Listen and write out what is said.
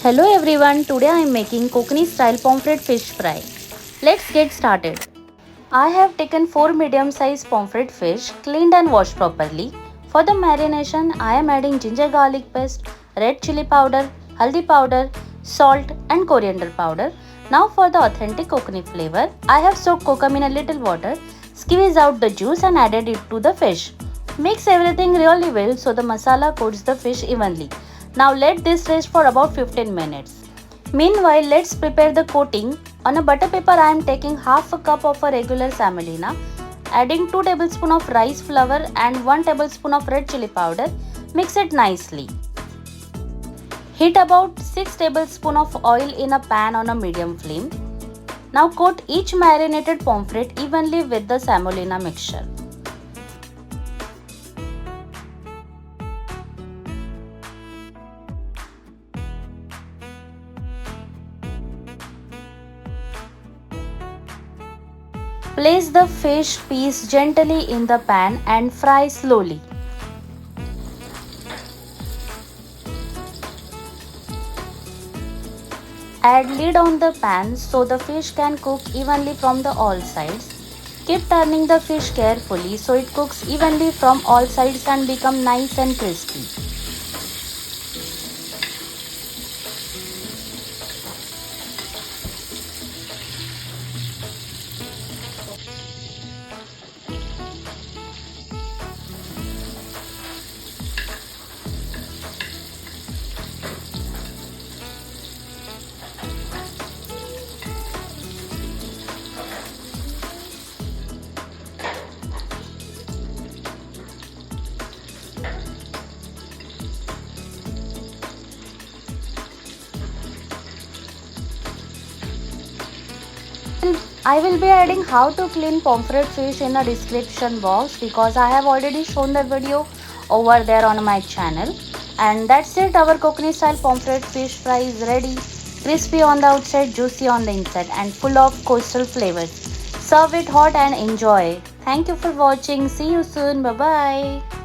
Hello everyone, today I am making Konkani-style Pomfret Fish Fry. Let's get started. I have taken 4 medium-sized pomfret fish, cleaned and washed properly. For the marination, I am adding ginger garlic paste, red chilli powder, haldi powder, salt and coriander powder. Now for the authentic Kokani flavor, I have soaked Kokum in a little water, squeezed out the juice and added it to the fish. Mix everything really well so the masala coats the fish evenly. Now let this rest for about 15 minutes. Meanwhile, let's prepare the coating. On a butter paper, I am taking half a cup of a regular semolina, adding 2 tablespoons of rice flour and 1 tablespoon of red chilli powder. Mix it nicely. Heat about 6 tablespoons of oil in a pan on a medium flame. Now coat each marinated pomfret evenly with the semolina mixture. Place the fish piece gently in the pan and fry slowly. Add lid on the pan so the fish can cook evenly from the all sides. Keep turning the fish carefully so it cooks evenly from all sides and become nice and crispy. I will be adding how to clean pomfret fish in a description box because I have already shown the video over there on my channel. And that's it, our Konkani-style pomfret fish fry is ready. Crispy on the outside, juicy on the inside and full of coastal flavors. Serve it hot and enjoy. Thank you for watching. See you soon. Bye bye.